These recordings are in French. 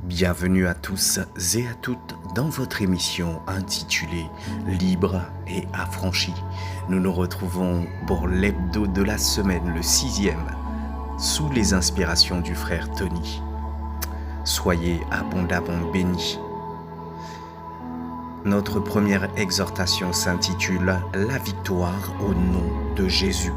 Bienvenue à tous et à toutes dans votre émission intitulée Libre et affranchi. Nous nous retrouvons pour l'hebdo de la semaine, le 6e, sous les inspirations du frère Tony. Soyez abondamment bénis. Notre première exhortation s'intitule La victoire au nom de Jésus.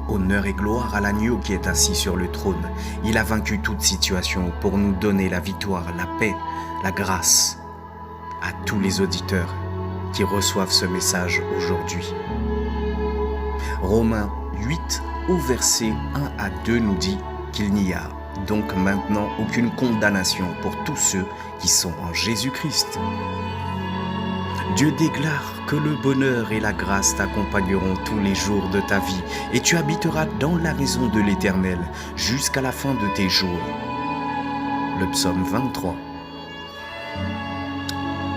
Honneur et gloire à l'agneau qui est assis sur le trône. Il a vaincu toute situation pour nous donner la victoire, la paix, la grâce à tous les auditeurs qui reçoivent ce message aujourd'hui. Romains 8 au verset 1 à 2 nous dit qu'il n'y a donc maintenant aucune condamnation pour tous ceux qui sont en Jésus-Christ. Dieu déclare que le bonheur et la grâce t'accompagneront tous les jours de ta vie et tu habiteras dans la maison de l'Éternel jusqu'à la fin de tes jours. Le psaume 23.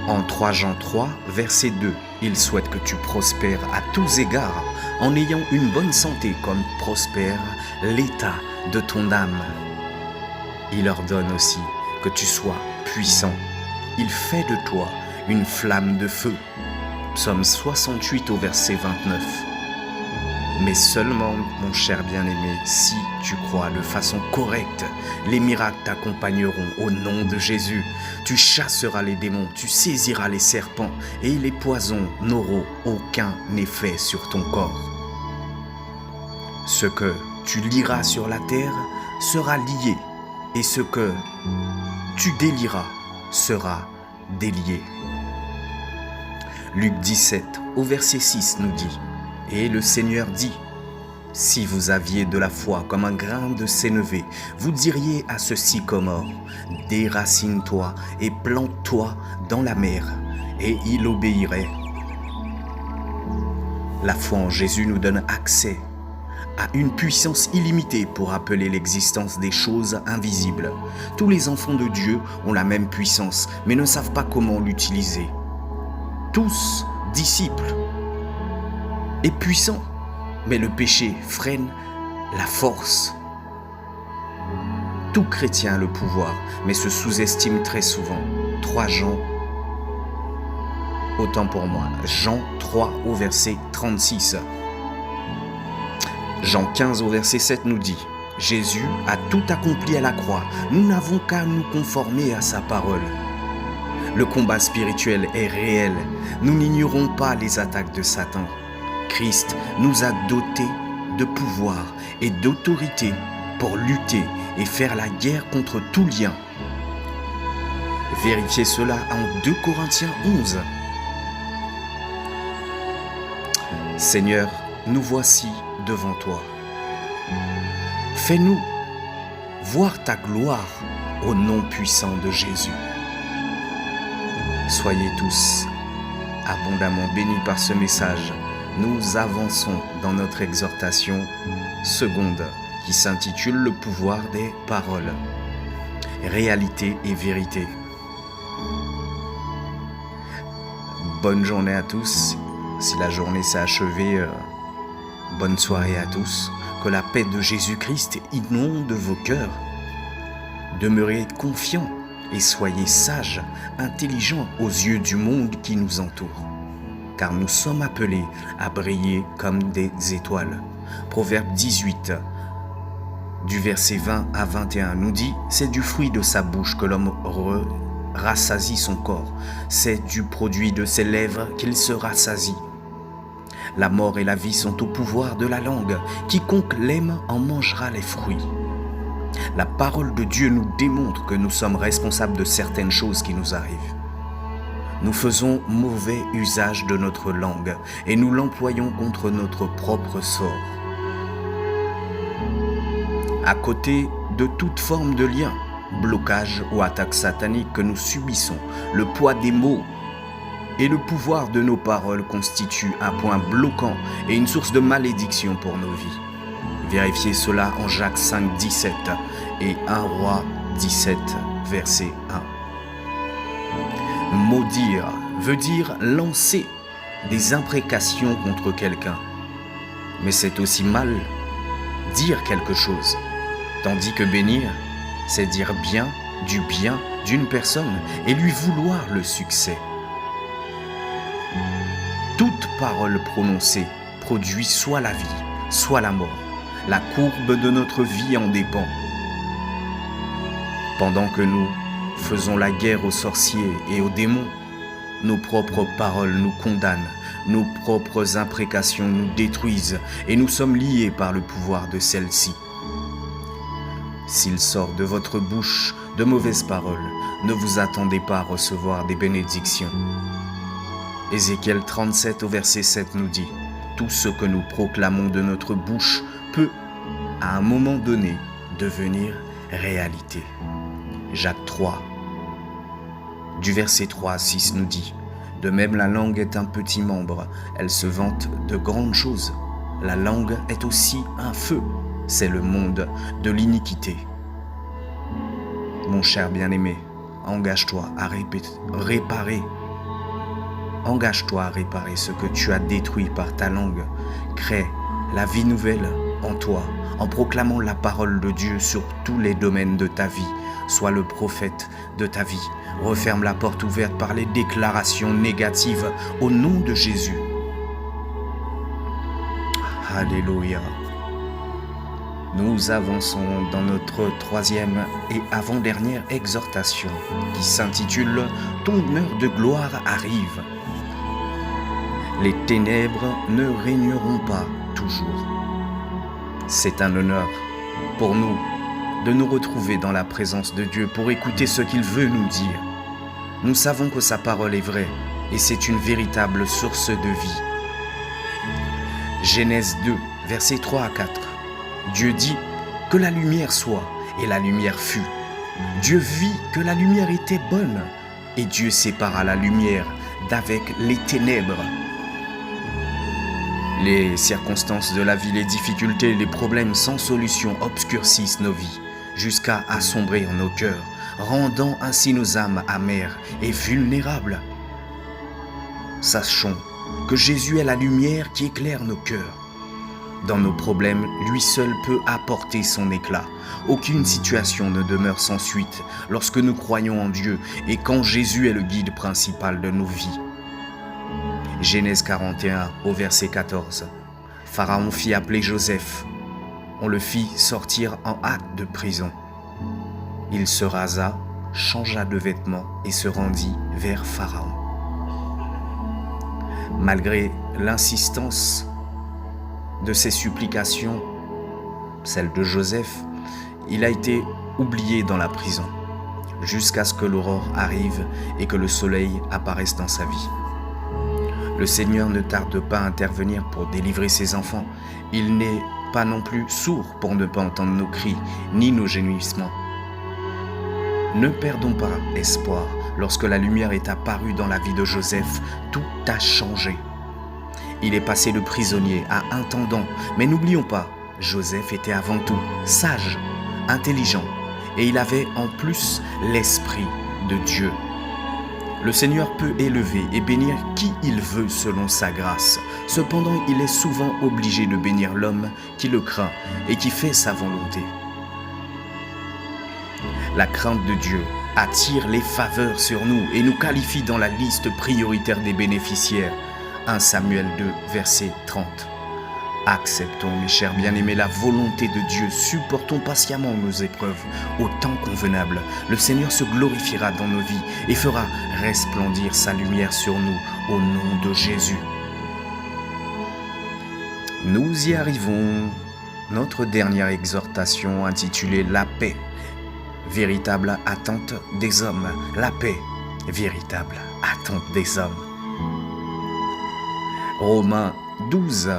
En 3 Jean 3, verset 2, il souhaite que tu prospères à tous égards en ayant une bonne santé comme prospère l'état de ton âme. Il ordonne aussi que tu sois puissant. Il fait de toi une flamme de feu. Psaume 68 au verset 29. Mais seulement, mon cher bien-aimé, si tu crois de façon correcte, les miracles t'accompagneront au nom de Jésus. Tu chasseras les démons, tu saisiras les serpents et les poisons n'auront aucun effet sur ton corps. Ce que tu lieras sur la terre sera lié et ce que tu délieras sera délié. Luc 17 au verset 6 nous dit « Et le Seigneur dit, si vous aviez de la foi comme un grain de sénévé, vous diriez à ce sycomore, déracine-toi et plante-toi dans la mer, et il obéirait. » La foi en Jésus nous donne accès à une puissance illimitée pour appeler l'existence des choses invisibles. Tous les enfants de Dieu ont la même puissance, mais ne savent pas comment l'utiliser. Tous disciples et puissants, mais le péché freine la force. Tout chrétien a le pouvoir, mais se sous-estime très souvent. 3 Jean, autant pour moi, Jean 3 au verset 36. Jean 15 au verset 7 nous dit « Jésus a tout accompli à la croix, nous n'avons qu'à nous conformer à sa parole. » Le combat spirituel est réel, nous n'ignorons pas les attaques de Satan. Christ nous a dotés de pouvoir et d'autorité pour lutter et faire la guerre contre tout lien. Vérifiez cela en 2 Corinthiens 11. Seigneur, nous voici devant toi. Fais-nous voir ta gloire au nom puissant de Jésus. Soyez tous abondamment bénis par ce message. Nous avançons dans notre exhortation seconde qui s'intitule Le pouvoir des paroles. Réalité et vérité. Bonne journée à tous. Si la journée s'est achevée, bonne soirée à tous. Que la paix de Jésus-Christ inonde vos cœurs. Demeurez confiants et soyez sages, intelligents aux yeux du monde qui nous entoure. Car nous sommes appelés à briller comme des étoiles. Proverbe 18, du verset 20 à 21 nous dit « C'est du fruit de sa bouche que l'homme rassasie son corps. C'est du produit de ses lèvres qu'il se rassasie. La mort et la vie sont au pouvoir de la langue. Quiconque l'aime en mangera les fruits. » La parole de Dieu nous démontre que nous sommes responsables de certaines choses qui nous arrivent. Nous faisons mauvais usage de notre langue et nous l'employons contre notre propre sort. À côté de toute forme de lien, blocage ou attaque satanique que nous subissons, le poids des mots et le pouvoir de nos paroles constituent un point bloquant et une source de malédiction pour nos vies. Vérifiez cela en Jacques 5, 17 et 1 Roi 17, verset 1. Maudire veut dire lancer des imprécations contre quelqu'un. Mais c'est aussi mal dire quelque chose, tandis que bénir, c'est dire bien d'une personne et lui vouloir le succès. Toute parole prononcée produit soit la vie, soit la mort. La courbe de notre vie en dépend. Pendant que nous faisons la guerre aux sorciers et aux démons, nos propres paroles nous condamnent, nos propres imprécations nous détruisent et nous sommes liés par le pouvoir de celles-ci. S'il sort de votre bouche de mauvaises paroles, ne vous attendez pas à recevoir des bénédictions. Ézéchiel 37 au verset 7 nous dit « Tout ce que nous proclamons de notre bouche peut, à un moment donné, devenir réalité. » Jacques 3, du verset 3 à 6 nous dit « De même la langue est un petit membre, elle se vante de grandes choses. La langue est aussi un feu, c'est le monde de l'iniquité. » Mon cher bien-aimé, engage-toi à réparer. Engage-toi à réparer ce que tu as détruit par ta langue. Crée la vie nouvelle en toi en proclamant la parole de Dieu sur tous les domaines de ta vie. Sois le prophète de ta vie. Referme la porte ouverte par les déclarations négatives au nom de Jésus. Alléluia. Nous avançons dans notre troisième et avant-dernière exhortation qui s'intitule « Ton heure de gloire arrive ». Les ténèbres ne régneront pas toujours. C'est un honneur pour nous de nous retrouver dans la présence de Dieu pour écouter ce qu'il veut nous dire. Nous savons que sa parole est vraie et c'est une véritable source de vie. Genèse 2, versets 3 à 4. Dieu dit que la lumière soit et la lumière fut. Dieu vit que la lumière était bonne et Dieu sépara la lumière d'avec les ténèbres. Les circonstances de la vie, les difficultés, les problèmes sans solution obscurcissent nos vies jusqu'à assombrir nos cœurs, rendant ainsi nos âmes amères et vulnérables. Sachons que Jésus est la lumière qui éclaire nos cœurs. Dans nos problèmes, lui seul peut apporter son éclat. Aucune situation ne demeure sans suite lorsque nous croyons en Dieu et quand Jésus est le guide principal de nos vies. Genèse 41 au verset 14. Pharaon fit appeler Joseph. On le fit sortir en hâte de prison. Il se rasa, changea de vêtements et se rendit vers Pharaon. Malgré l'insistance de ses supplications, celle de Joseph, il a été oublié dans la prison, jusqu'à ce que l'aurore arrive et que le soleil apparaisse dans sa vie. Le Seigneur ne tarde pas à intervenir pour délivrer ses enfants. Il n'est pas non plus sourd pour ne pas entendre nos cris, ni nos gémissements. Ne perdons pas espoir. Lorsque la lumière est apparue dans la vie de Joseph, tout a changé. Il est passé de prisonnier à intendant, mais n'oublions pas, Joseph était avant tout sage, intelligent, et il avait en plus l'esprit de Dieu. Le Seigneur peut élever et bénir qui il veut selon sa grâce. Cependant, il est souvent obligé de bénir l'homme qui le craint et qui fait sa volonté. La crainte de Dieu attire les faveurs sur nous et nous qualifie dans la liste prioritaire des bénéficiaires. 1 Samuel 2, verset 30. Acceptons, mes chers bien-aimés, la volonté de Dieu. Supportons patiemment nos épreuves au temps convenable. Le Seigneur se glorifiera dans nos vies et fera resplendir sa lumière sur nous au nom de Jésus. Nous y arrivons. Notre dernière exhortation intitulée « La paix ». Véritable attente des hommes. La paix, véritable attente des hommes. Romains 12,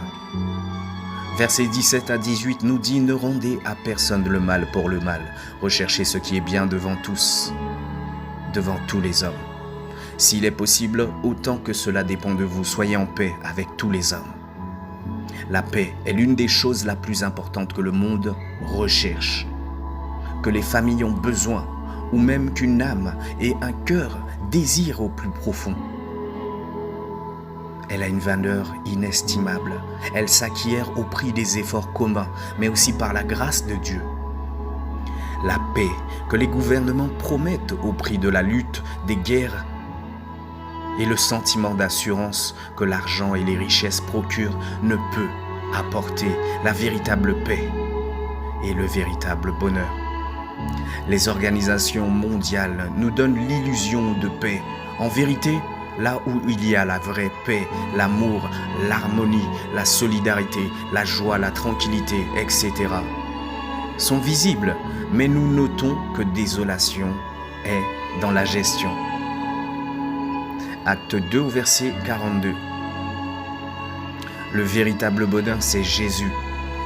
versets 17 à 18 nous dit « Ne rendez à personne le mal pour le mal. Recherchez ce qui est bien devant tous, devant tous les hommes. S'il est possible, autant que cela dépend de vous, soyez en paix avec tous les hommes. » La paix est l'une des choses la plus importantes que le monde recherche, que les familles ont besoin, ou même qu'une âme et un cœur désirent au plus profond. Elle a une valeur inestimable. Elle s'acquiert au prix des efforts communs, mais aussi par la grâce de Dieu. La paix que les gouvernements promettent au prix de la lutte, des guerres, et le sentiment d'assurance que l'argent et les richesses procurent ne peut apporter la véritable paix et le véritable bonheur. Les organisations mondiales nous donnent l'illusion de paix. En vérité, là où il y a la vraie paix, l'amour, l'harmonie, la solidarité, la joie, la tranquillité, etc., sont visibles, mais nous notons que désolation est dans la gestion. Acte 2 au verset 42. Le véritable bonheur, c'est Jésus.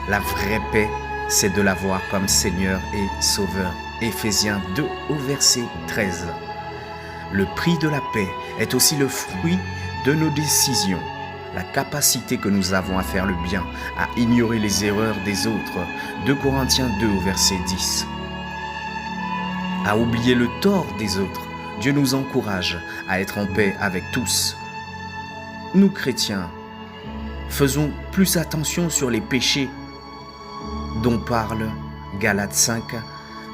La vraie paix, c'est de l'avoir comme Seigneur et Sauveur. Éphésiens 2 au verset 13. Le prix de la paix est aussi le fruit de nos décisions, la capacité que nous avons à faire le bien, à ignorer les erreurs des autres. 2 Corinthiens 2 au verset 10. À oublier le tort des autres. Dieu nous encourage à être en paix avec tous. Nous, chrétiens, faisons plus attention sur les péchés dont parle Galates 5,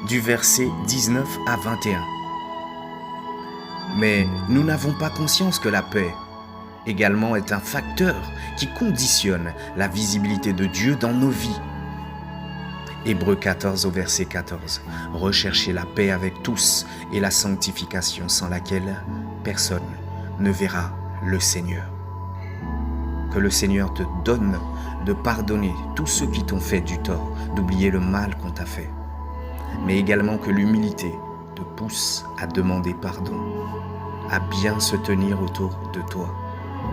du verset 19 à 21. Mais nous n'avons pas conscience que la paix également est un facteur qui conditionne la visibilité de Dieu dans nos vies. Hébreux 14 au verset 14. Recherchez la paix avec tous et la sanctification sans laquelle personne ne verra le Seigneur. Que le Seigneur te donne de pardonner tous ceux qui t'ont fait du tort, d'oublier le mal qu'on t'a fait, mais également que l'humilité te pousse à demander pardon, à bien se tenir autour de toi,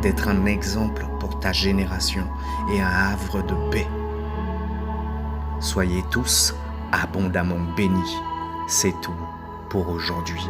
d'être un exemple pour ta génération et un havre de paix. Soyez tous abondamment bénis. C'est tout pour aujourd'hui.